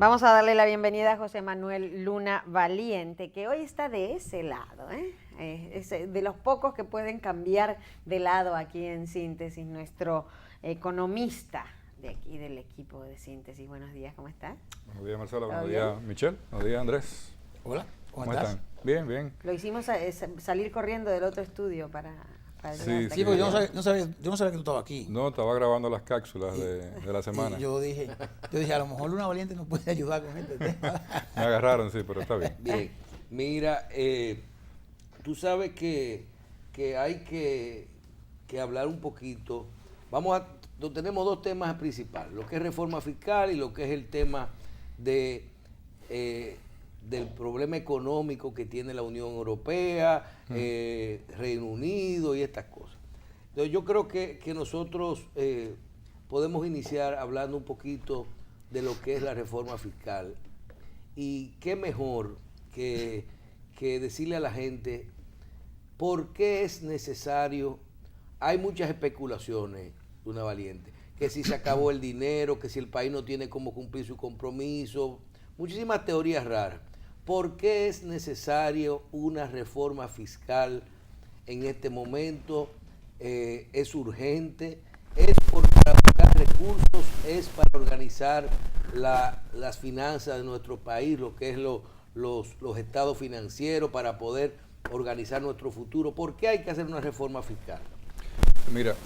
Vamos a darle la bienvenida a José Manuel Luna Valiente, que hoy está de ese lado, es de los pocos que pueden cambiar de lado aquí en Síntesis, nuestro economista de aquí del equipo de Síntesis. Buenos días, ¿cómo está? Buenos días, Marcela. Buenos días, Michelle. Buenos días, Andrés. Hola, ¿Cómo están? Bien, bien. Lo hicimos salir corriendo del otro estudio para sí, porque yo no sabía que tú estabas aquí. No, estaba grabando las cápsulas de la semana. Y yo dije, a lo mejor Luna Valiente nos puede ayudar con este tema. Me agarraron, sí, pero está bien. Bien, mira, tú sabes que hay que hablar un poquito. Tenemos dos temas principales, lo que es reforma fiscal y lo que es el tema del problema económico que tiene la Unión Europea, Reino Unido y estas cosas. Entonces yo creo que nosotros podemos iniciar hablando un poquito de lo que es la reforma fiscal. Y qué mejor que decirle a la gente por qué es necesario. Hay muchas especulaciones, Luna Valiente, que si se acabó el dinero, que si el país no tiene cómo cumplir su compromiso, muchísimas teorías raras. ¿Por qué es necesario una reforma fiscal en este momento? ¿Es urgente? ¿Es para buscar recursos? ¿Es para organizar las finanzas de nuestro país, lo que es los estados financieros, para poder organizar nuestro futuro? ¿Por qué hay que hacer una reforma fiscal? Mira,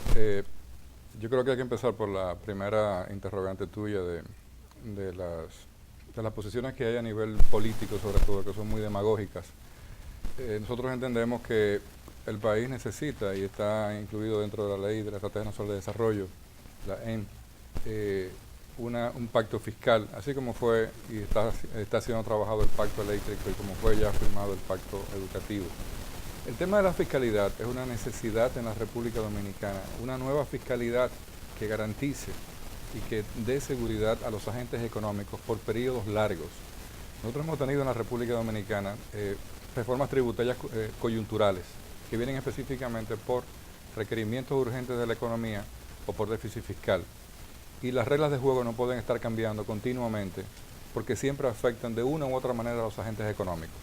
yo creo que hay que empezar por la primera interrogante tuya de las posiciones que hay a nivel político, sobre todo, que son muy demagógicas. Nosotros entendemos que el país necesita, y está incluido dentro de la ley de la Estrategia Nacional de Desarrollo, la EN, un pacto fiscal, así como fue y está siendo trabajado el pacto eléctrico y como fue ya firmado el pacto educativo. El tema de la fiscalidad es una necesidad en la República Dominicana, una nueva fiscalidad que garantice y que dé seguridad a los agentes económicos por periodos largos. Nosotros hemos tenido en la República Dominicana reformas tributarias coyunturales que vienen específicamente por requerimientos urgentes de la economía o por déficit fiscal. Y las reglas de juego no pueden estar cambiando continuamente porque siempre afectan de una u otra manera a los agentes económicos.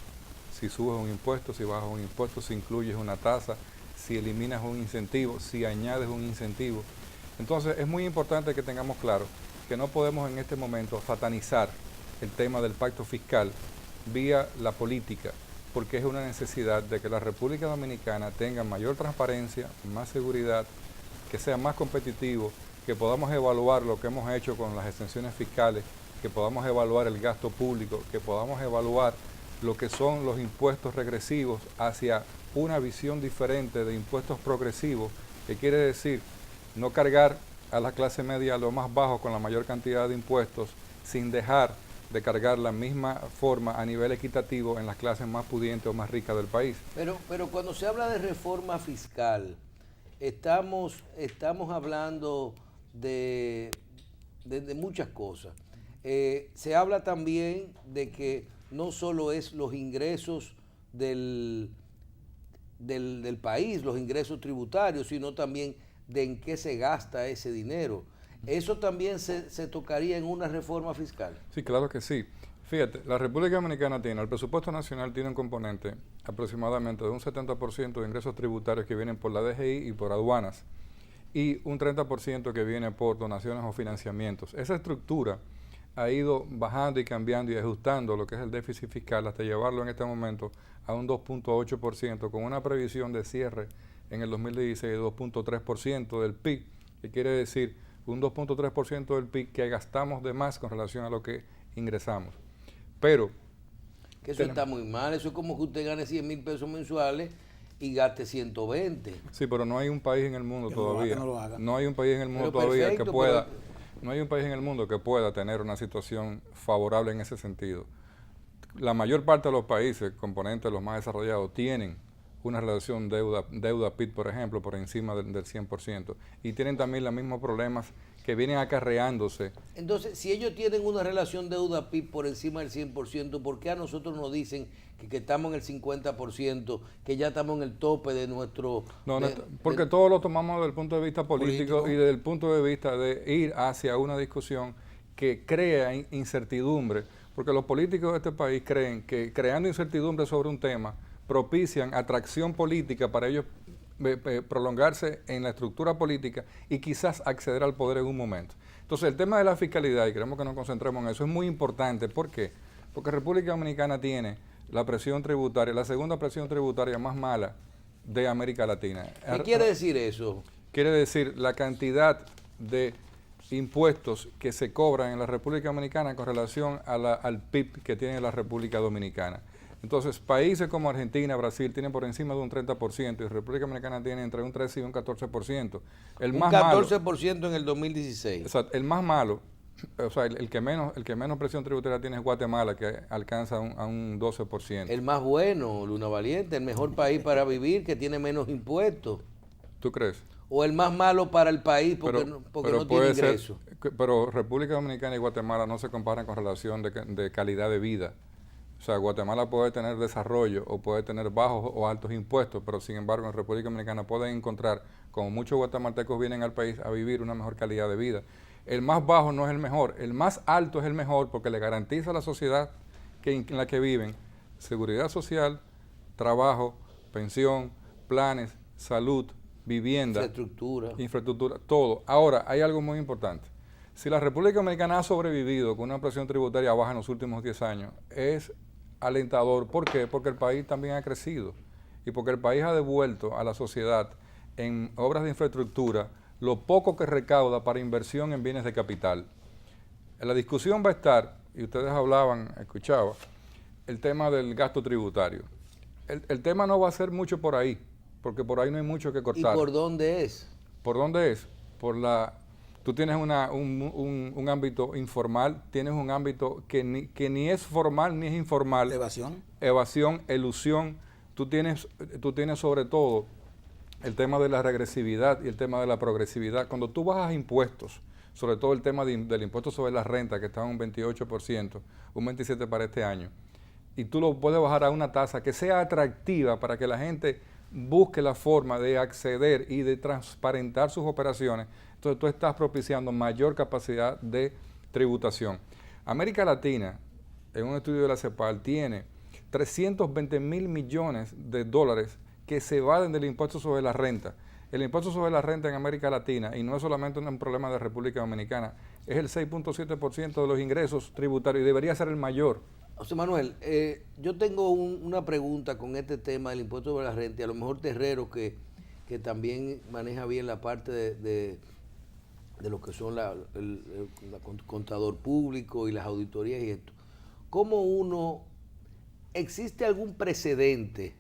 Si subes un impuesto, si bajas un impuesto, si incluyes una tasa, si eliminas un incentivo, si añades un incentivo. Entonces es muy importante que tengamos claro que no podemos en este momento satanizar el tema del pacto fiscal vía la política, porque es una necesidad de que la República Dominicana tenga mayor transparencia, más seguridad, que sea más competitivo, que podamos evaluar lo que hemos hecho con las exenciones fiscales, que podamos evaluar el gasto público, que podamos evaluar lo que son los impuestos regresivos hacia una visión diferente de impuestos progresivos, que quiere decir no cargar a la clase media a lo más bajo con la mayor cantidad de impuestos, sin dejar de cargar la misma forma a nivel equitativo en las clases más pudientes o más ricas del país. Pero cuando se habla de reforma fiscal, estamos hablando de muchas cosas. Se habla también de que no solo es los ingresos del país, los ingresos tributarios, sino también de en qué se gasta ese dinero. ¿Eso también se tocaría en una reforma fiscal? Sí, claro que sí. Fíjate, la República Dominicana el presupuesto nacional tiene un componente aproximadamente de un 70% de ingresos tributarios que vienen por la DGI y por aduanas, y un 30% que viene por donaciones o financiamientos. Esa estructura ha ido bajando y cambiando y ajustando lo que es el déficit fiscal hasta llevarlo en este momento a un 2.8%, con una previsión de cierre en el 2016 de 2.3% del PIB, que quiere decir un 2.3% del PIB que gastamos de más con relación a lo que ingresamos. Pero que eso está muy mal. Eso es como que usted gane 100,000 pesos mensuales y gaste 120. Sí, pero no hay un país en el mundo todavía. No hay un país en el mundo pero todavía perfecto, que pueda. No hay un país en el mundo que pueda tener una situación favorable en ese sentido. La mayor parte de los países, componentes los más desarrollados, tienen una relación deuda-PIB, por ejemplo, por encima del 100%. Y tienen también los mismos problemas que vienen acarreándose. Entonces, si ellos tienen una relación deuda-PIB por encima del 100%, ¿por qué a nosotros nos dicen que estamos en el 50%, que ya estamos en el tope de nuestro... Porque todo lo tomamos desde el punto de vista político y desde el punto de vista de ir hacia una discusión que crea incertidumbre, porque los políticos de este país creen que creando incertidumbre sobre un tema propician atracción política para ellos prolongarse en la estructura política y quizás acceder al poder en un momento. Entonces, el tema de la fiscalidad, y queremos que nos concentremos en eso, es muy importante. ¿Por qué? Porque República Dominicana tiene la presión tributaria, la segunda presión tributaria más mala de América Latina. ¿Qué quiere decir eso? Quiere decir la cantidad de impuestos que se cobran en la República Dominicana con relación a al PIB que tiene la República Dominicana. Entonces, países como Argentina, Brasil tienen por encima de un 30% y la República Dominicana tiene entre un 13 y un 14%. Un 14% en el 2016. Exacto, el más malo, o sea, el que menos presión tributaria tiene es Guatemala, que alcanza a un 12%. El más bueno, Luna Valiente, el mejor país para vivir, que tiene menos impuestos. ¿Tú crees? O el más malo para el país porque no tiene ingresos. Pero República Dominicana y Guatemala no se comparan con relación de calidad de vida. O sea, Guatemala puede tener desarrollo o puede tener bajos o altos impuestos, pero sin embargo en República Dominicana pueden encontrar, como muchos guatemaltecos vienen al país a vivir una mejor calidad de vida. El más bajo no es el mejor, el más alto es el mejor porque le garantiza a la sociedad en la que viven seguridad social, trabajo, pensión, planes, salud, vivienda, infraestructura, todo. Ahora, hay algo muy importante. Si la República Dominicana ha sobrevivido con una presión tributaria baja en los últimos 10 años, es alentador. ¿Por qué? Porque el país también ha crecido y porque el país ha devuelto a la sociedad en obras de infraestructura lo poco que recauda para inversión en bienes de capital. La discusión va a estar, y ustedes hablaban, escuchaba, el tema del gasto tributario. El tema no va a ser mucho por ahí, porque por ahí no hay mucho que cortar. ¿Y por dónde es? ¿Por dónde es? Tú tienes un ámbito informal, tienes un ámbito que ni es formal ni es informal. Evasión. Evasión, elusión. Tú tienes sobre todo el tema de la regresividad y el tema de la progresividad. Cuando tú bajas impuestos, sobre todo el tema del impuesto sobre la renta, que está en un 28%, un 27% para este año, y tú lo puedes bajar a una tasa que sea atractiva para que la gente busque la forma de acceder y de transparentar sus operaciones, entonces tú estás propiciando mayor capacidad de tributación. América Latina, en un estudio de la CEPAL, tiene 320 mil millones de dólares que se evaden del impuesto sobre la renta. El impuesto sobre la renta en América Latina, y no es solamente un problema de República Dominicana, es el 6.7% de los ingresos tributarios y debería ser el mayor. José Manuel, yo tengo una pregunta con este tema del impuesto sobre la renta, y a lo mejor Terrero, que también maneja bien la parte de lo que son el contador público y las auditorías y esto. ¿Cómo existe algún precedente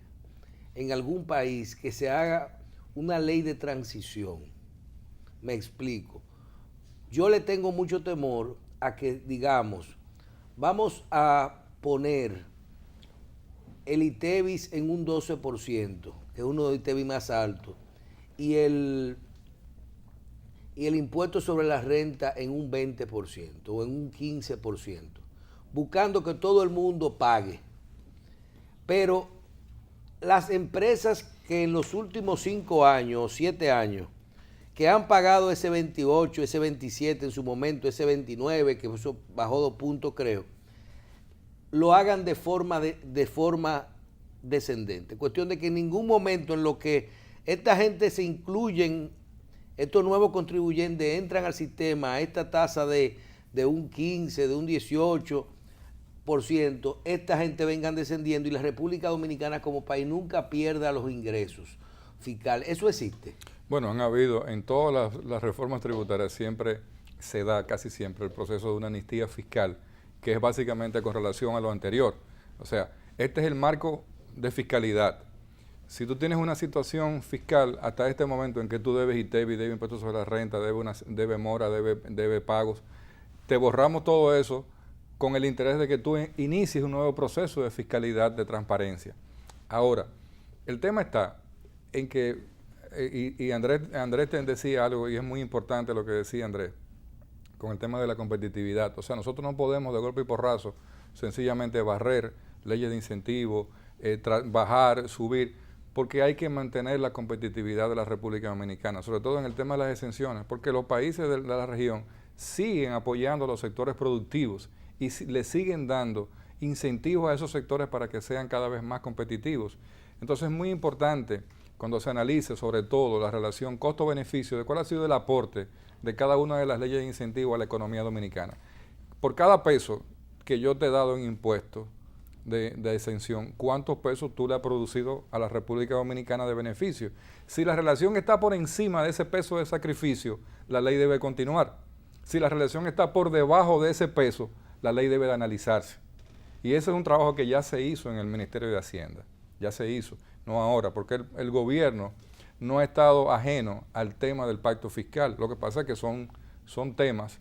en algún país que se haga una ley de transición? Me explico. Yo le tengo mucho temor a que, digamos, vamos a poner el ITEVIS en un 12%, que es uno de los ITEVIS más altos, y el impuesto sobre la renta en un 20% o en un 15%, buscando que todo el mundo pague. Pero las empresas que en los últimos 5 años o 7 años, que han pagado ese 28, ese 27 en su momento, ese 29, que eso bajó 2 puntos creo, lo hagan de forma descendente. Cuestión de que en ningún momento en lo que esta gente se incluyen, estos nuevos contribuyentes entran al sistema a esta tasa de un 15, de un 18%, esta gente vengan descendiendo y la República Dominicana como país nunca pierda los ingresos fiscales. ¿Eso existe? Bueno, han habido, en todas las reformas tributarias siempre se da, casi siempre, el proceso de una amnistía fiscal, que es básicamente con relación a lo anterior. O sea, este es el marco de fiscalidad. Si tú tienes una situación fiscal hasta este momento en que tú debes ITEVIS, debes impuestos sobre la renta, debe mora, debe pagos, te borramos todo eso con el interés de que tú inicies un nuevo proceso de fiscalidad, de transparencia. Ahora, el tema está en que, y Andrés te decía algo, y es muy importante lo que decía Andrés, con el tema de la competitividad. O sea, nosotros no podemos de golpe y porrazo sencillamente barrer leyes de incentivo, bajar, subir, porque hay que mantener la competitividad de la República Dominicana, sobre todo en el tema de las exenciones, porque los países de la región siguen apoyando a los sectores productivos y le siguen dando incentivos a esos sectores para que sean cada vez más competitivos. Entonces es muy importante cuando se analice sobre todo la relación costo-beneficio de cuál ha sido el aporte de cada una de las leyes de incentivo a la economía dominicana. Por cada peso que yo te he dado en impuestos de exención, ¿cuántos pesos tú le has producido a la República Dominicana de beneficio? Si la relación está por encima de ese peso de sacrificio, la ley debe continuar. Si la relación está por debajo de ese peso, la ley debe de analizarse. Y ese es un trabajo que ya se hizo en el Ministerio de Hacienda, ya se hizo, no ahora, porque el gobierno no ha estado ajeno al tema del pacto fiscal. Lo que pasa es que son temas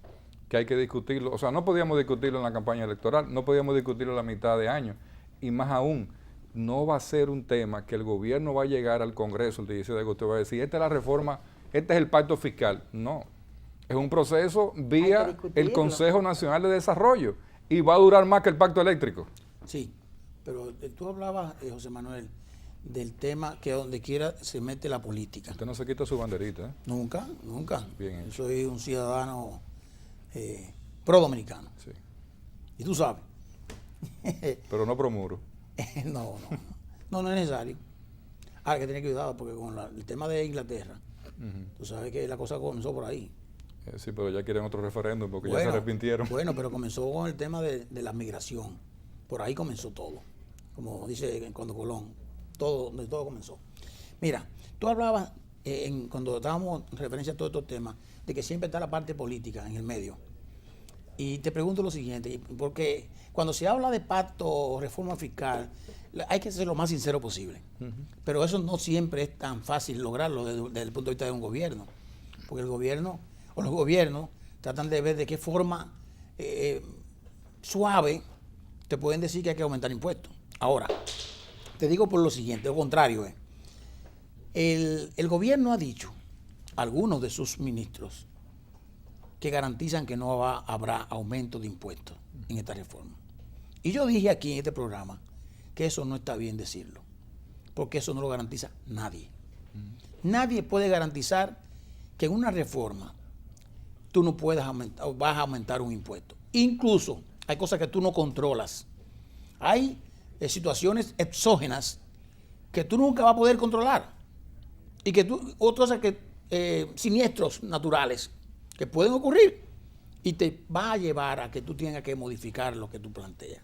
que hay que discutirlo. O sea, no podíamos discutirlo en la campaña electoral, no podíamos discutirlo a la mitad de año. Y más aún, no va a ser un tema que el gobierno va a llegar al Congreso el 16 de agosto y va a decir, esta es la reforma, este es el pacto fiscal. No, es un proceso vía el Consejo Nacional de Desarrollo y va a durar más que el pacto eléctrico. Sí, pero tú hablabas, José Manuel, del tema que donde quiera se mete la política. Usted no se quita su banderita, ¿eh? Nunca, nunca. Bien Yo soy un ciudadano pro dominicano. Sí. Y tú sabes. Pero no promuro. No es necesario. Ahora que tiene cuidado porque con el tema de Inglaterra, tú sabes que la cosa comenzó por ahí. Sí, pero ya quieren otro referéndum porque ya se arrepintieron. Bueno, pero comenzó con el tema de la migración. Por ahí comenzó todo. Como dice cuando Colón, donde todo comenzó. Mira, tú hablabas cuando estábamos en referencia a todos estos temas, de que siempre está la parte política en el medio. Y te pregunto lo siguiente, porque cuando se habla de pacto o reforma fiscal, hay que ser lo más sincero posible. Pero eso no siempre es tan fácil lograrlo desde el punto de vista de un gobierno. Porque el gobierno o los gobiernos tratan de ver de qué forma suave te pueden decir que hay que aumentar impuestos. Ahora, te digo por lo siguiente, lo contrario es, el gobierno ha dicho, algunos de sus ministros, que garantizan que no habrá aumento de impuestos en esta reforma. Y yo dije aquí en este programa que eso no está bien decirlo, porque eso no lo garantiza nadie. Nadie puede garantizar que en una reforma tú no puedas aumentar o vas a aumentar un impuesto. Incluso hay cosas que tú no controlas. Hay situaciones exógenas que tú nunca vas a poder controlar. Y que otras que siniestros naturales que pueden ocurrir y te va a llevar a que tú tengas que modificar lo que tú planteas.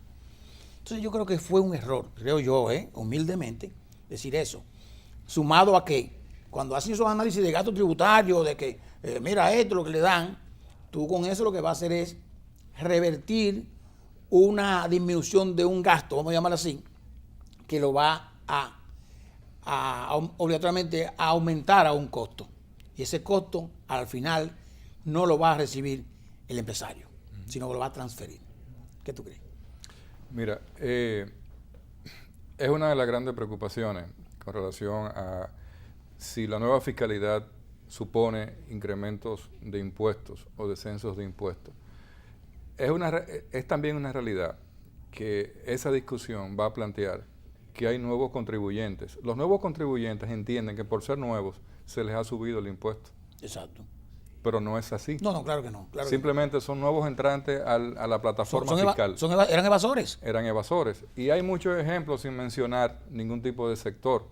Entonces yo creo que fue un error, creo yo, humildemente, decir eso. Sumado a que cuando hacen esos análisis de gasto tributario, de que mira esto, lo que le dan, tú con eso lo que vas a hacer es revertir una disminución de un gasto, vamos a llamarlo así, que lo va obligatoriamente a aumentar a un costo. Y ese costo, al final, no lo va a recibir el empresario, sino que lo va a transferir. ¿Qué tú crees? Mira, es una de las grandes preocupaciones con relación a si la nueva fiscalidad supone incrementos de impuestos o descensos de impuestos. Es también una realidad que esa discusión va a plantear que hay nuevos contribuyentes. Los nuevos contribuyentes entienden que por ser nuevos se les ha subido el impuesto. Exacto. Pero no es así. No, claro que no. Claro Simplemente son nuevos entrantes a la plataforma fiscal. Eran evasores. Eran evasores. Y hay muchos ejemplos sin mencionar ningún tipo de sector.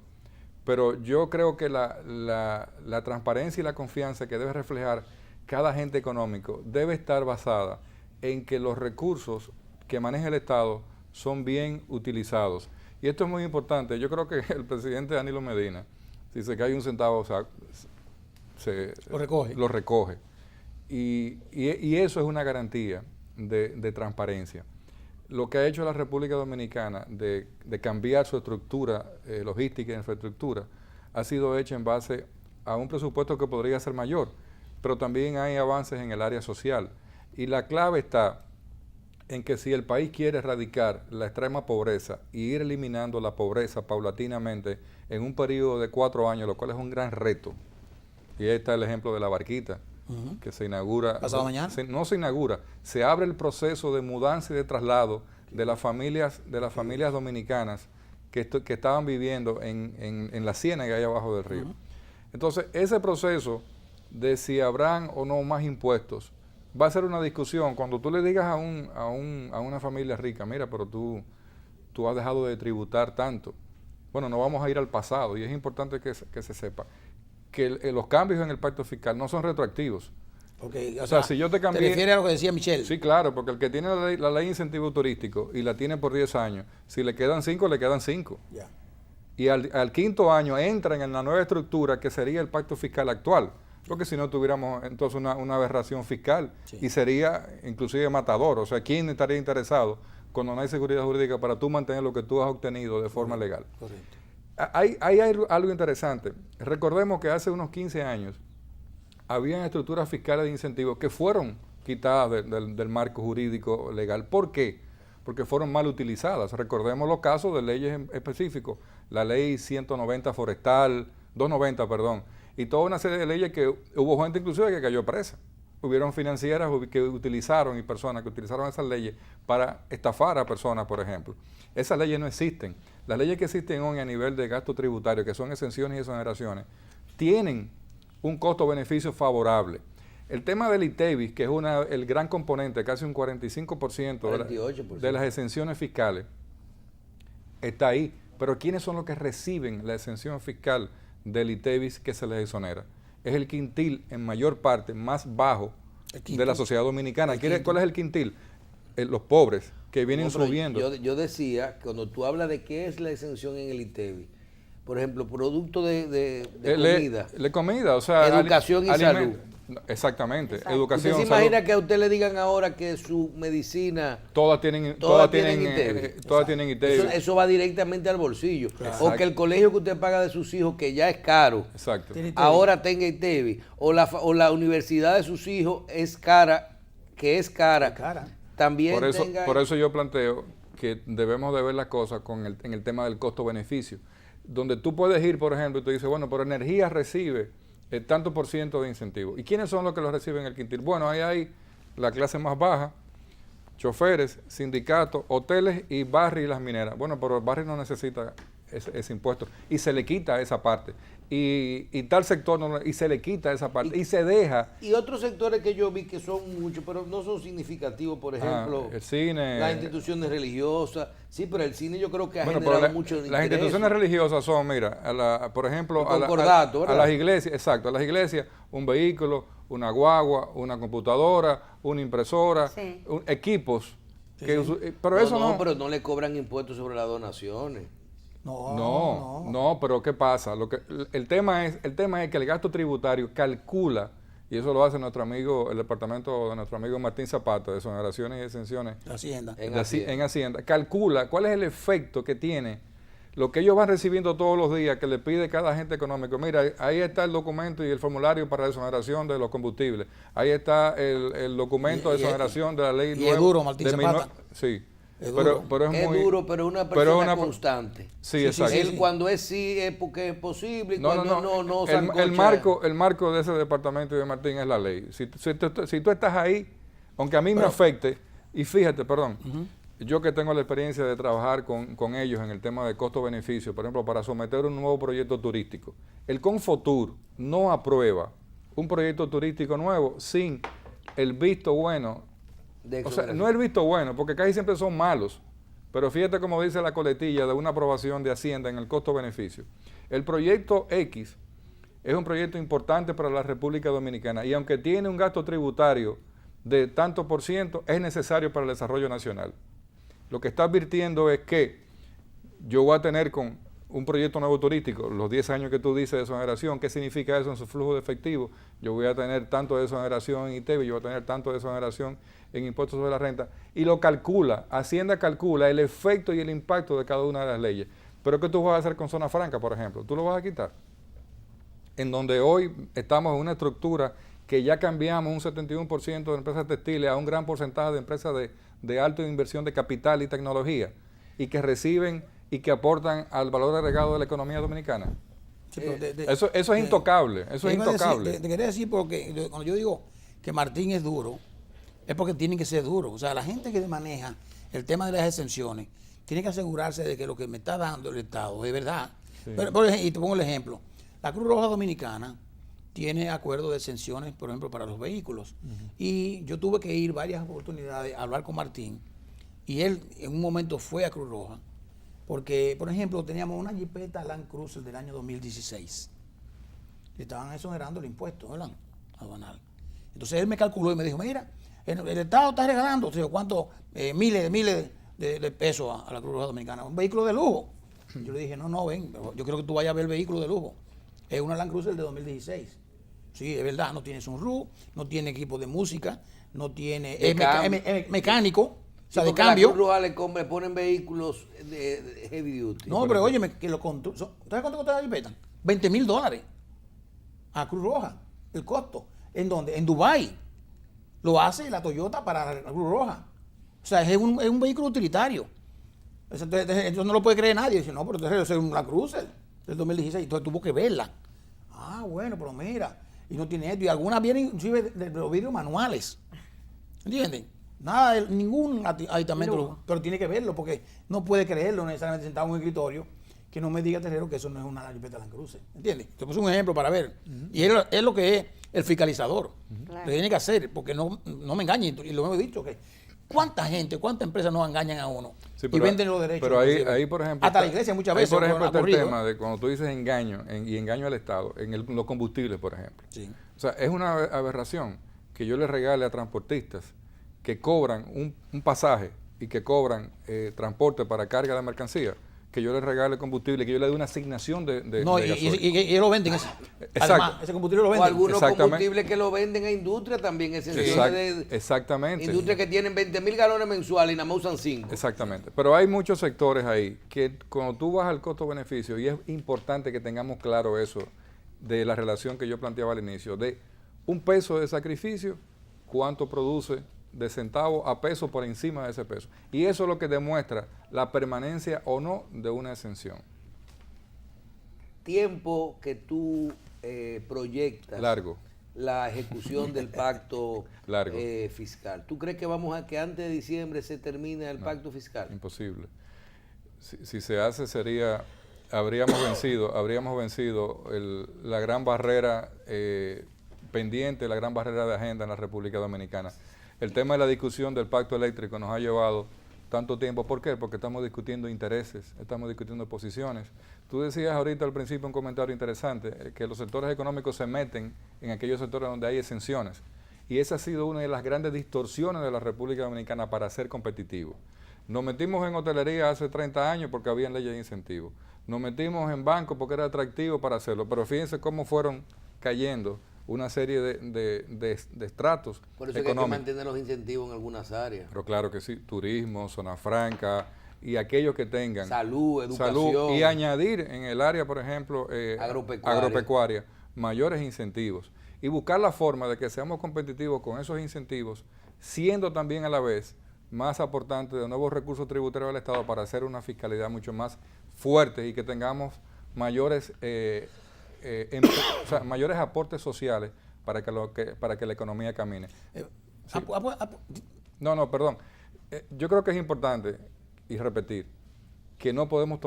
Pero yo creo que la transparencia y la confianza que debe reflejar cada agente económico debe estar basada en que los recursos que maneja el Estado son bien utilizados. Y esto es muy importante. Yo creo que el presidente Danilo Medina, si se cae un centavo, o sea, lo recoge. Y eso es una garantía de transparencia. Lo que ha hecho la República Dominicana de cambiar su estructura logística e infraestructura ha sido hecho en base a un presupuesto que podría ser mayor, pero también hay avances en el área social. Y la clave está en que si el país quiere erradicar la extrema pobreza y ir eliminando la pobreza paulatinamente en un periodo de 4 años, lo cual es un gran reto, y ahí está el ejemplo de la barquita, que se inaugura. ¿Pasado mañana? No se inaugura, se abre el proceso de mudanza y de traslado de las familias dominicanas que estaban viviendo en la ciénaga ahí abajo del río. Entonces, ese proceso de si habrán o no más impuestos va a ser una discusión. Cuando tú le digas a una familia rica, mira, pero tú has dejado de tributar tanto. Bueno, no vamos a ir al pasado, y es importante que se sepa que los cambios en el pacto fiscal no son retroactivos. Okay, o sea, si yo te cambié... ¿Te refieres a lo que decía Michelle? Sí, claro, porque el que tiene la ley de incentivo turístico y la tiene por 10 años, si le quedan 5, le quedan 5. Ya. Y al quinto año entran en la nueva estructura que sería el pacto fiscal actual, porque si no tuviéramos entonces una aberración fiscal, sí, y sería inclusive matador. O sea, ¿quién estaría interesado cuando no hay seguridad jurídica para tú mantener lo que tú has obtenido de forma legal? Correcto. Hay algo interesante. Recordemos que hace unos 15 años habían estructuras fiscales de incentivos que fueron quitadas del marco jurídico legal. ¿Por qué? Porque fueron mal utilizadas. Recordemos los casos de leyes específicos, la ley 190 forestal, 290, perdón, y toda una serie de leyes que hubo gente inclusive que cayó presa. Hubieron financieras que utilizaron y personas que utilizaron esas leyes para estafar a personas, por ejemplo. Esas leyes no existen. Las leyes que existen hoy a nivel de gasto tributario, que son exenciones y exoneraciones, tienen un costo-beneficio favorable. El tema del ITEVIS, que es el gran componente, casi un 45% de las exenciones fiscales, está ahí. Pero ¿quiénes son los que reciben la exención fiscal del ITEVIS que se les exonera? Es el quintil en mayor parte más bajo de la sociedad dominicana. ¿Cuál es el quintil? Los pobres que vienen subiendo. Yo decía, cuando tú hablas de qué es la exención en el ITEVIS, por ejemplo, producto de comida. Comida, o sea, educación y salud. Exactamente, Exacto. educación. ¿Usted se imagina que a usted le digan ahora que su medicina todas tienen ITEVIS? Eso va directamente al bolsillo. Claro. O que el colegio que usted paga de sus hijos, que ya es caro, exacto, ahora tenga ITEVIS. O la universidad de sus hijos es cara, también por eso yo planteo que debemos de ver las cosas en el tema del costo-beneficio. Donde tú puedes ir, por ejemplo, y tú dices, bueno, pero energía recibe el tanto por ciento de incentivo. ¿Y quiénes son los que lo reciben en el quintil? Bueno, ahí hay la clase más baja, choferes, sindicatos, hoteles y barrios y las mineras. Bueno, pero el barrio no necesita ese impuesto y se le quita esa parte. Y tal sector y se le quita esa parte y se deja. Y otros sectores que yo vi que son muchos, pero no son significativos, por ejemplo, el cine, las instituciones religiosas. Sí, pero el cine yo creo que ha generado mucho interés. Las instituciones religiosas son, mira, por ejemplo, a las iglesias, exacto, a las iglesias, un vehículo, una guagua, una computadora, una impresora, sí, equipos. Sí, que, sí. Pero eso no. Pero no le cobran impuestos sobre las donaciones. No, pero ¿qué pasa? El tema es que el gasto tributario calcula, y eso lo hace el departamento de nuestro amigo Martín Zapata, de exoneraciones y exenciones en Hacienda, calcula cuál es el efecto que tiene lo que ellos van recibiendo todos los días, que le pide cada agente económico. Mira, ahí está el documento y el formulario para la exoneración de los combustibles, ahí está el documento de exoneración de la ley 9. Y es duro, Martín Zapata. Sí. Es pero es muy duro, pero una persona constante. Sí, exacto. Él cuando es sí es porque es posible, y cuando no el marco de ese departamento de Martín es la ley. Si tú estás ahí, aunque a mí me afecte, y fíjate, perdón, yo que tengo la experiencia de trabajar con ellos en el tema de costo-beneficio, por ejemplo, para someter un nuevo proyecto turístico, el Confotur no aprueba un proyecto turístico nuevo sin el visto bueno. O sea, no el visto bueno, porque casi siempre son malos. Pero fíjate cómo dice la coletilla de una aprobación de Hacienda en el costo-beneficio. El proyecto X es un proyecto importante para la República Dominicana y aunque tiene un gasto tributario de tanto por ciento, es necesario para el desarrollo nacional. Lo que está advirtiendo es que yo voy a tener con un proyecto nuevo turístico, los 10 años que tú dices de exoneración, ¿qué significa eso en su flujo de efectivo? Yo voy a tener tanto de exoneración en ITEVIS, yo voy a tener tanto de exoneración en impuestos sobre la renta, y lo calcula, Hacienda calcula el efecto y el impacto de cada una de las leyes. Pero ¿qué tú vas a hacer con zona franca, por ejemplo? ¿Tú lo vas a quitar? En donde hoy estamos en una estructura que ya cambiamos un 71% de empresas textiles a un gran porcentaje de empresas de alta inversión de capital y tecnología, y que reciben y que aportan al valor agregado de la economía dominicana. Sí, eso es intocable, eso es intocable. Te quería decir porque cuando yo digo que Martín es duro, es porque tiene que ser duro. O sea, la gente que maneja el tema de las exenciones tiene que asegurarse de que lo que me está dando el Estado es verdad. Sí. Y te pongo el ejemplo. La Cruz Roja Dominicana tiene acuerdo de exenciones, por ejemplo, para los vehículos. Y yo tuve que ir varias oportunidades a hablar con Martín, y él en un momento fue a Cruz Roja, porque, por ejemplo, teníamos una Jeepeta Land Cruiser del año 2016, que estaban exonerando el impuesto, ¿verdad?, aduanal. Entonces él me calculó y me dijo, mira, el Estado está regalando, o sea, ¿cuántos miles de pesos a la Cruz Roja Dominicana? Un vehículo de lujo. Yo le dije, no, ven, yo creo que tú vayas a ver el vehículo de lujo. Es una Land Cruiser de 2016. Sí, es verdad, no tiene sunroof, no tiene equipo de música, no tiene... Es mecánico, o sea, de cambio. La Cruz Roja le ponen vehículos de heavy duty. No, pero óyeme, que lo construyen. ¿Sabes cuánto cuesta la Jeepeta? $20,000 a Cruz Roja, el costo. ¿En dónde? En Dubái. Lo hace la Toyota para la Cruz Roja. O sea, es un vehículo utilitario. Eso no lo puede creer nadie. Dice, no, pero entonces es una Cruiser del 2016. Entonces tuvo que verla. Ah, bueno, pero mira. Y no tiene esto. Y algunas vienen inclusive de los vidrios manuales. ¿Entienden? Nada, ningún aditamento. Pero tiene que verlo porque no puede creerlo necesariamente sentado en un escritorio que no me diga Terrero que eso no es una Jeepeta Land Cruiser. ¿Entiendes? Te puse un ejemplo para ver. Y es lo que es el fiscalizador. Lo tiene que hacer porque no me engañen. Y lo hemos dicho que ¿cuánta gente, cuántas empresas nos engañan a uno? Sí, y venden los derechos. Pero ahí, por ejemplo... Hasta la iglesia muchas veces. Ahí, por ejemplo, está el tema de cuando tú dices engaño, y engaño al Estado, en los combustibles, por ejemplo. Sí. O sea, es una aberración que yo le regale a transportistas que cobran un pasaje y que cobran transporte para carga de mercancía, que yo le regale combustible, que yo le dé una asignación de gasolina. Y ellos lo venden. Además, ese combustible lo O venden. algunos combustibles que lo venden a industria también. Exactamente. Industria que tienen 20,000 galones mensuales y nada más usan 5. Exactamente. Pero hay muchos sectores ahí que cuando tú vas al costo-beneficio, y es importante que tengamos claro eso de la relación que yo planteaba al inicio, de un peso de sacrificio, cuánto produce de centavo a peso por encima de ese peso. Y eso es lo que demuestra la permanencia o no de una exención. Tiempo que tú proyectas Largo. la ejecución del pacto Largo. Fiscal. ¿Tú crees que vamos a que antes de diciembre se termine el pacto fiscal? Imposible. Si se hace habríamos vencido la gran barrera pendiente, la gran barrera de agenda en la República Dominicana. El tema de la discusión del pacto eléctrico nos ha llevado tanto tiempo. ¿Por qué? Porque estamos discutiendo intereses, estamos discutiendo posiciones. Tú decías ahorita al principio un comentario interesante, que los sectores económicos se meten en aquellos sectores donde hay exenciones. Y esa ha sido una de las grandes distorsiones de la República Dominicana para ser competitivo. Nos metimos en hotelería hace 30 años porque había leyes de incentivo. Nos metimos en bancos porque era atractivo para hacerlo. Pero fíjense cómo fueron cayendo una serie de estratos económicos. Por eso es que hay que mantener los incentivos en algunas áreas. Pero claro que sí, turismo, zona franca y aquellos que tengan salud, educación. Y añadir en el área, por ejemplo, agropecuaria, mayores incentivos. Y buscar la forma de que seamos competitivos con esos incentivos, siendo también a la vez más aportantes de nuevos recursos tributarios del Estado para hacer una fiscalidad mucho más fuerte y que tengamos mayores mayores aportes sociales para que la economía camine. Sí. Perdón. Yo creo que es importante, y repetir, que no podemos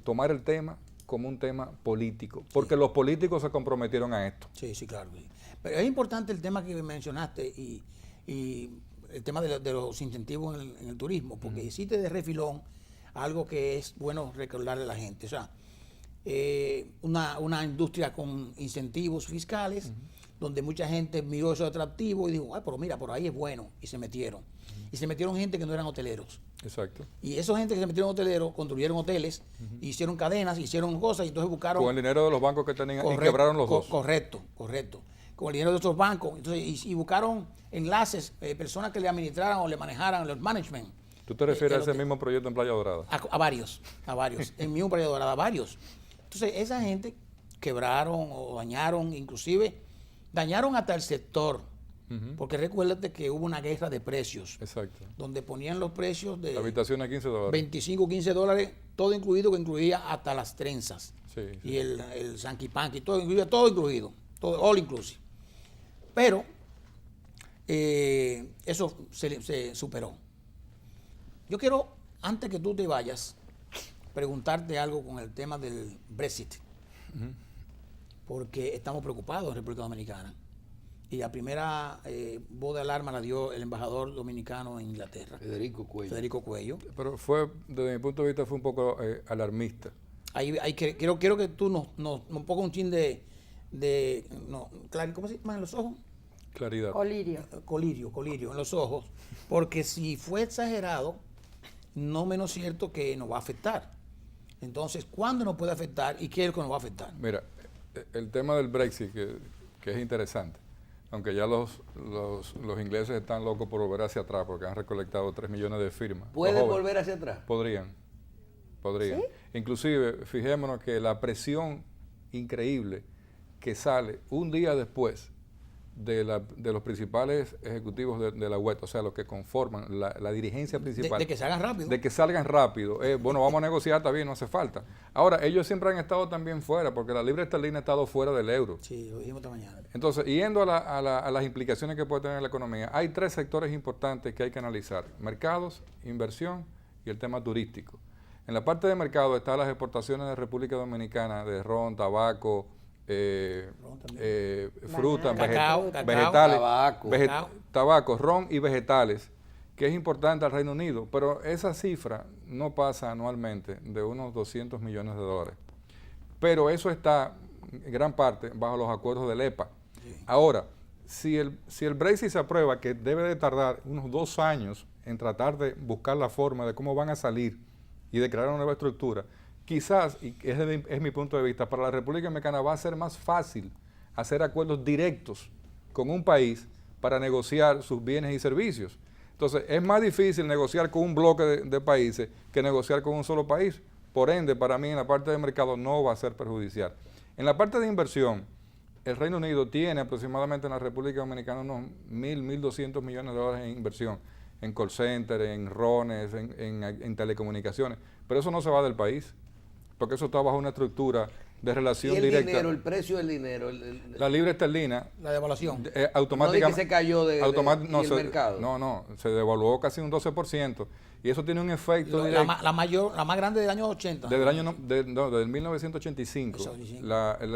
tomar el tema como un tema político, porque los políticos se comprometieron a esto. Sí, claro. Pero es importante el tema que mencionaste y el tema de los incentivos en el turismo, porque hiciste de refilón algo que es bueno recordarle a la gente. O sea, una industria con incentivos fiscales, donde mucha gente miró eso atractivo y dijo, pero mira, por ahí es bueno, y se metieron. Y se metieron gente que no eran hoteleros. Exacto. Y esa gente que se metieron hoteleros, construyeron hoteles, hicieron cadenas, hicieron cosas, y entonces buscaron... Con el dinero de los bancos que tenían, y quebraron los dos. Correcto. Con el dinero de otros bancos. Entonces, y buscaron enlaces, personas que le administraran o le manejaran los management. ¿Tú te refieres a ese mismo proyecto en Playa Dorada? A varios. En mismo Playa Dorada, varios. Entonces, esa gente quebraron o dañaron, inclusive dañaron hasta el sector, porque recuérdate que hubo una guerra de precios. Exacto. Donde ponían los precios de... La habitación a $15. 25, $15, todo incluido, que incluía hasta las trenzas. Sí. Y el sanquipanqui, todo incluido, todo all inclusive. Pero eso se superó. Yo quiero, antes que tú te vayas, preguntarte algo con el tema del Brexit. porque estamos preocupados en República Dominicana. Y la primera voz de alarma la dio el embajador dominicano en Inglaterra, Federico Cuello. Pero fue, desde mi punto de vista, fue un poco alarmista. Quiero que tú nos pongas un chin ¿cómo se llama en los ojos? Claridad. Colirio en los ojos, porque si fue exagerado, no menos cierto que nos va a afectar. Entonces, ¿cuándo nos puede afectar y qué es lo que nos va a afectar? Mira, el tema del Brexit, que es interesante, aunque ya los ingleses están locos por volver hacia atrás porque han recolectado 3 millones de firmas. ¿Pueden volver hacia atrás? Podrían. ¿Sí? Inclusive, fijémonos que la presión increíble que sale un día después de los principales ejecutivos de la web, o sea, los que conforman la dirigencia principal. De que salgan rápido. De que salgan rápido. Bueno, vamos a negociar, está bien, no hace falta. Ahora, ellos siempre han estado también fuera, porque la libra esterlina ha estado fuera del euro. Sí, lo dijimos esta mañana. Entonces, yendo a las implicaciones que puede tener en la economía, hay 3 sectores importantes que hay que analizar: mercados, inversión y el tema turístico. En la parte de mercado están las exportaciones de República Dominicana de ron, tabaco, frutas, vegetales, tabaco, ron y vegetales, que es importante al Reino Unido, pero esa cifra no pasa anualmente de unos 200 millones de dólares. Pero eso está en gran parte bajo los acuerdos del EPA. Sí. Ahora, si el Brexit se aprueba, que debe de tardar unos 2 años en tratar de buscar la forma de cómo van a salir y de crear una nueva estructura, quizás, y es mi punto de vista, para la República Dominicana va a ser más fácil hacer acuerdos directos con un país para negociar sus bienes y servicios. Entonces, es más difícil negociar con un bloque de países que negociar con un solo país. Por ende, para mí, en la parte de mercado no va a ser perjudicial. En la parte de inversión, el Reino Unido tiene aproximadamente en la República Dominicana unos 1.200 millones de dólares en inversión, en call center, en RONES, en telecomunicaciones, pero eso no se va del país, porque eso está bajo una estructura de relación directa. ¿Y el precio del dinero? La libra esterlina. La devaluación. Automáticamente. No, que se cayó del mercado. No, se devaluó casi un 12%. Y eso tiene un efecto directo. La más grande del año 80. Desde 1985,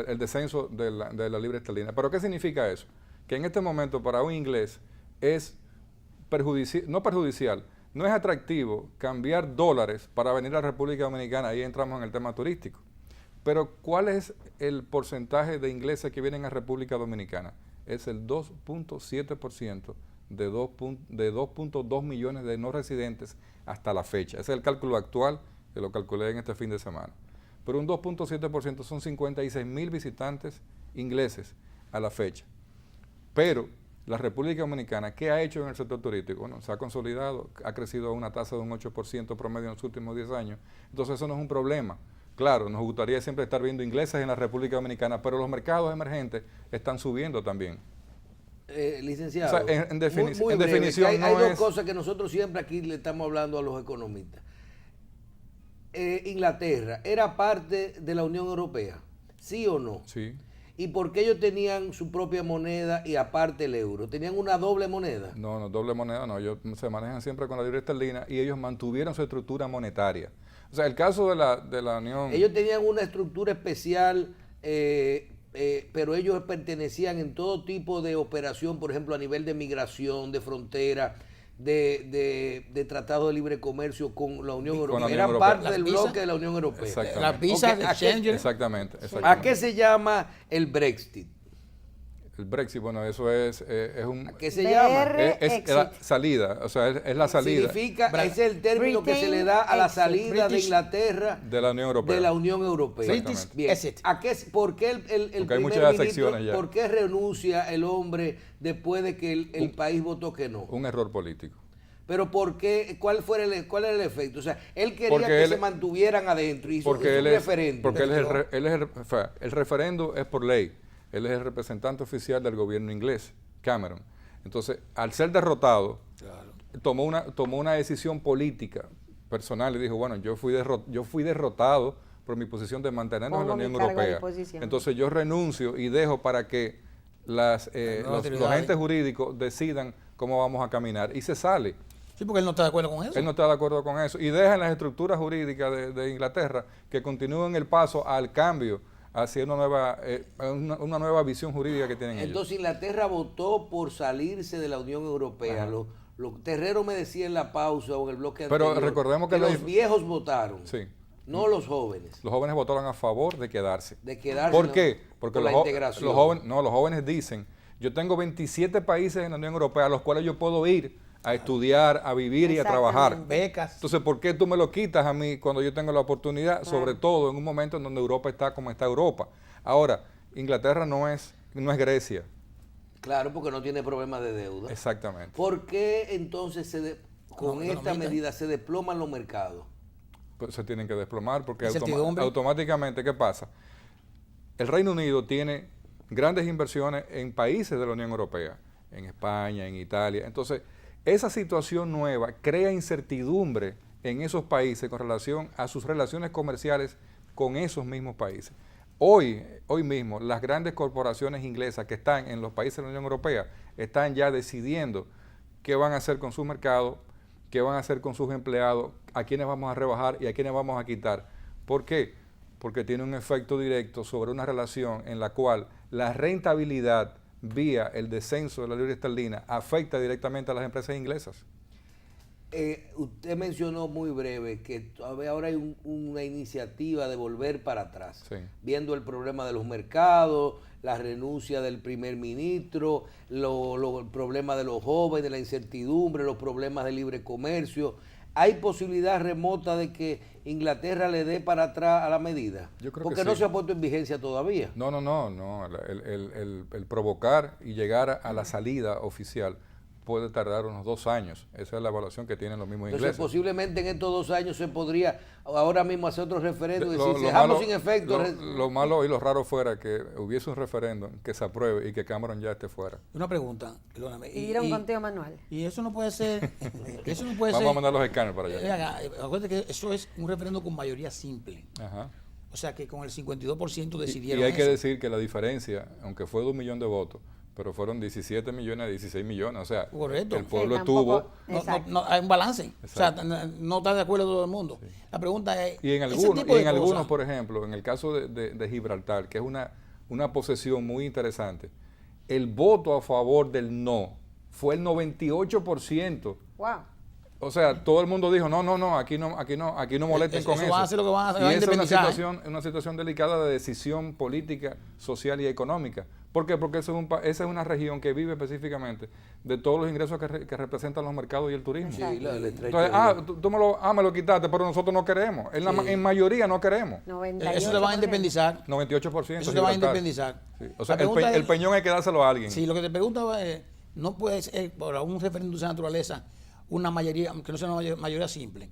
el descenso de la libra esterlina. ¿Pero qué significa eso? Que en este momento para un inglés es no perjudicial, no es atractivo cambiar dólares para venir a la República Dominicana. Ahí entramos en el tema turístico. Pero ¿cuál es el porcentaje de ingleses que vienen a República Dominicana? Es el 2.7% de 2.2 millones de no residentes hasta la fecha. Ese es el cálculo actual, que lo calculé en este fin de semana. Pero un 2.7% son 56,000 visitantes ingleses a la fecha. Pero la República Dominicana, ¿qué ha hecho en el sector turístico? Bueno, se ha consolidado, ha crecido a una tasa de un 8% promedio en los últimos 10 años. Entonces eso no es un problema. Claro, nos gustaría siempre estar viendo ingleses en la República Dominicana, pero los mercados emergentes están subiendo también. Licenciado, o sea, en definición hay dos cosas que nosotros siempre aquí le estamos hablando a los economistas. Inglaterra, ¿era parte de la Unión Europea? ¿Sí o no? Sí. ¿Y por qué ellos tenían su propia moneda y aparte el euro? ¿Tenían una doble moneda? No, doble moneda no. Ellos se manejan siempre con la libra esterlina y ellos mantuvieron su estructura monetaria. O sea, el caso de la Unión... Ellos tenían una estructura especial, pero ellos pertenecían en todo tipo de operación, por ejemplo, a nivel de migración, de frontera, de tratado de libre comercio con la Unión Europea. Eran parte del bloque de la Unión Europea. Las visas de Schengen. Exactamente. ¿A qué se llama el Brexit? El Brexit, bueno, eso es un... ¿A qué se llama? Es la salida, o sea, es la salida. Significa, es el término que se le da a la salida de Inglaterra de la Unión Europea. De la Unión Europea. Bien. ¿Por qué el primer ministro, por qué renuncia el hombre después de que el país votó que no? Un error político. Pero ¿por qué? ¿Cuál era el efecto? O sea, él quería que se mantuvieran adentro y hizo un referéndum. Porque el referendo es por ley. Él es el representante oficial del gobierno inglés, Cameron. Entonces, al ser derrotado, tomó una decisión política personal y dijo, bueno, yo fui derrotado por mi posición de mantenernos en la Unión Europea. Entonces yo renuncio y dejo para que los agentes jurídicos decidan cómo vamos a caminar. Y se sale. Sí, porque él no está de acuerdo con eso. Él no está de acuerdo con eso. Y deja en las estructuras jurídicas de Inglaterra que continúen el paso al cambio hacia una nueva visión jurídica que tienen ellos. Entonces Inglaterra votó por salirse de la Unión Europea. Los terreros me decían en la pausa o en el bloque Pero anterior recordemos que los viejos votaron, sí, no los jóvenes. los jóvenes votaron a favor de quedarse. De quedarse. ¿Por qué? Porque por la integración. los jóvenes dicen, yo tengo 27 países en la Unión Europea a los cuales yo puedo ir a estudiar, a vivir y a trabajar. Becas. Entonces, ¿por qué tú me lo quitas a mí cuando yo tengo la oportunidad? Sobre todo en un momento en donde Europa está como está Europa. Ahora, Inglaterra no es Grecia. Claro, porque no tiene problemas de deuda. Exactamente. ¿Por qué entonces con esta medida se desploman los mercados? Pues se tienen que desplomar porque Incertidumbre. automáticamente, ¿qué pasa? El Reino Unido tiene grandes inversiones en países de la Unión Europea, en España, en Italia. Entonces, esa situación nueva crea incertidumbre en esos países con relación a sus relaciones comerciales con esos mismos países. Hoy mismo, las grandes corporaciones inglesas que están en los países de la Unión Europea están ya decidiendo qué van a hacer con su mercado, qué van a hacer con sus empleados, a quiénes vamos a rebajar y a quiénes vamos a quitar. ¿Por qué? Porque tiene un efecto directo sobre una relación en la cual la rentabilidad vía el descenso de la libra esterlina afecta directamente a las empresas inglesas. Usted mencionó muy breve que todavía ahora hay una iniciativa de volver para atrás, Sí. viendo el problema de los mercados, la renuncia del primer ministro, el problema de los jóvenes, la incertidumbre, los problemas de libre comercio. ¿Hay posibilidad remota de que Inglaterra le dé para atrás a la medida? Yo creo Porque que no sí. se ha puesto en vigencia todavía. No. El provocar y llegar a la salida oficial puede tardar unos 2 años. Esa es la evaluación que tienen los mismos Entonces ingleses. posiblemente en estos 2 años se podría ahora mismo hacer otro referéndum y Lo- decir, lo dejamos malo- sin efecto. Lo malo y lo raro fuera que hubiese un referéndum que se apruebe y que Cameron ya esté fuera. Una pregunta, perdóname. Y ir a un conteo manual. Y eso no puede ser. Eso no puede Vamos a ser. mandar los escáneres para allá. Acuérdate que eso es un referéndum con mayoría simple. Ajá. O sea que con el 52% Y decidieron hay que eso. decir que la diferencia, aunque fue de 1 millón de votos, pero fueron 17 millones a 16 millones. O sea, Correcto. el pueblo Sí, tampoco- tuvo... No, hay un balance. Exacto. O sea, no está de acuerdo todo el mundo. La pregunta es. Y en ese algunos, tipo de algunos, cosas, por ejemplo, en el caso de Gibraltar, que es una posesión muy interesante, el voto a favor del no fue el 98%. Wow. O sea, todo el mundo dijo, no, aquí no molesten Eso con van eso. a hacer lo que van a hacer, Y van a esa es independizar, una situación delicada de decisión política, social y económica. ¿Por qué? Porque esa es una región que vive específicamente de todos los ingresos que representan los mercados y el turismo. Sí, el estrecho Entonces, de- tú me lo quitaste, pero nosotros no queremos. En mayoría no queremos. 98%. Eso se va a independizar. 98%. Eso se va a Gibraltar. independizar. Sí. O sea, La pregunta el es- peñón hay que dárselo a alguien. Sí, lo que te preguntaba es, no puede ser por un referéndum de esa naturaleza una mayoría, aunque no sea una mayoría simple,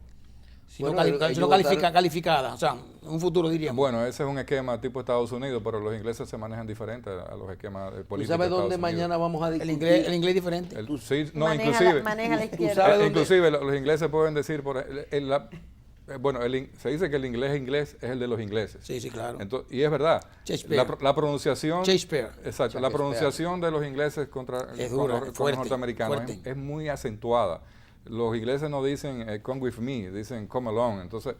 sino, Bueno, sino ellos votaron- calificada, o sea, en un futuro diríamos. Bueno, ese es un esquema tipo Estados Unidos, pero los ingleses se manejan diferente a los esquemas de ¿Tú política. sabes de dónde Estados mañana Unidos. vamos a el discutir? inglés es diferente. Sí, no, Maneja inclusive, maneja la Tú izquierda. sabes dónde- inclusive los ingleses pueden decir, se dice que el inglés es el de los ingleses. Sí, sí, claro. Entonces, y es verdad. Shakespeare. La pronunciación. Shakespeare. Exacto. La pronunciación de los ingleses contra Es con dura, los fuerte, norteamericanos fuerte. es muy acentuada. Los ingleses no dicen come with me, dicen come along. Entonces,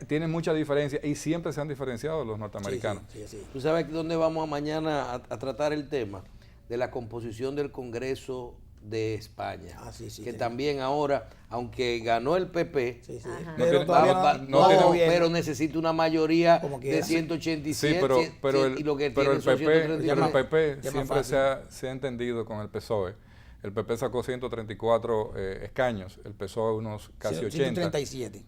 tienen mucha diferencia y siempre se han diferenciado los norteamericanos. Sí. ¿Tú sabes dónde vamos mañana a tratar el tema? De la composición del Congreso de España. Que también ahora, aunque ganó el PP, Sí. Ajá. Pero tiene- todavía no tiene- pero necesita una mayoría Como de quiera. 187 Sí, pero y lo que el tiene son PP, 133. Ya más siempre fácil. se ha entendido con el PSOE. El PP sacó 134 escaños, el PSOE unos casi 80. 137.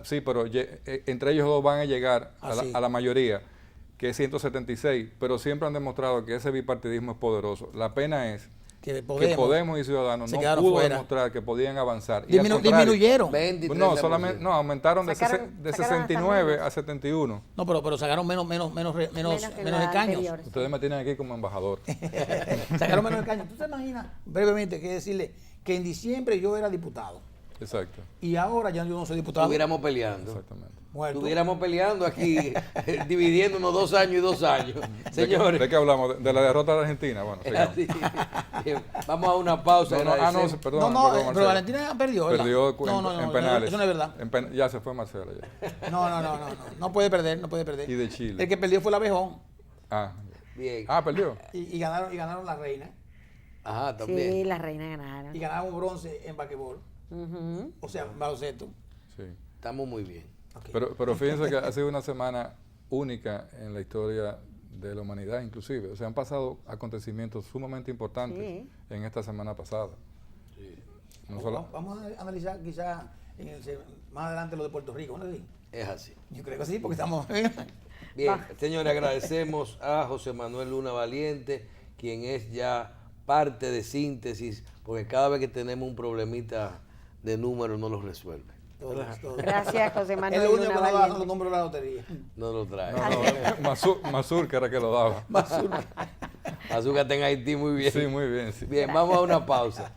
Sí, pero entre ellos dos van a llegar Sí. a la mayoría, que es 176, pero siempre han demostrado que ese bipartidismo es poderoso. La pena es que Podemos y Ciudadanos se no quedaron pudo fuera. demostrar que podían avanzar. Y al contrario, Disminuyeron. 23%. No, solamente, no, aumentaron de Sacaron hasta 69 menos. a 71. No, pero sacaron menos Menos que la escaños. anterior. Ustedes me tienen aquí como embajador. Sacaron menos escaños. ¿Tú te imaginas, brevemente, que decirle que en diciembre yo era diputado? Exacto, Y ahora ya yo no soy diputado. Estuviéramos peleando. exactamente. Muerto. Estuviéramos peleando aquí, dividiéndonos 2 años y 2 años. Señores. ¿De qué hablamos? ¿De la derrota de Argentina? Bueno, sigamos. Así. Vamos a una pausa. No, no, agradecemos. perdón, No, no, perdón, pero Marcelo. Valentina perdió, ¿verdad? Perdió en penales. Eso no es verdad. Ya se fue Marcelo ya. No puede perder, no puede perder. Y de Chile. El que perdió fue el Abejón Ah, Bien. perdió. y ganaron la reina Ajá, Sí, también. las reinas ganaron. y ganaron un bronce en basquetbol, Ujú. o sea, baloncesto. Sí. Estamos muy bien. Ok. Pero fíjense que ha sido una semana única en la historia de la humanidad inclusive. O sea, han pasado acontecimientos sumamente importantes Sí. en esta semana pasada. No solo- Vamos a analizar quizás más adelante lo de Puerto Rico, ¿no? Es así. Yo creo que sí, porque estamos... Bien, señores, agradecemos a José Manuel Luna Valiente, quien es ya parte de Síntesis, porque cada vez que tenemos un problemita de números no lo resuelve. Todo. Gracias, José Es Manuel lo único Luna que no da Valiente. los números de la lotería. No lo trae. No, Mazur, que era que lo daba. Azúcar está en Haití muy bien. Sí, muy bien. Sí. Bien, vamos a una pausa.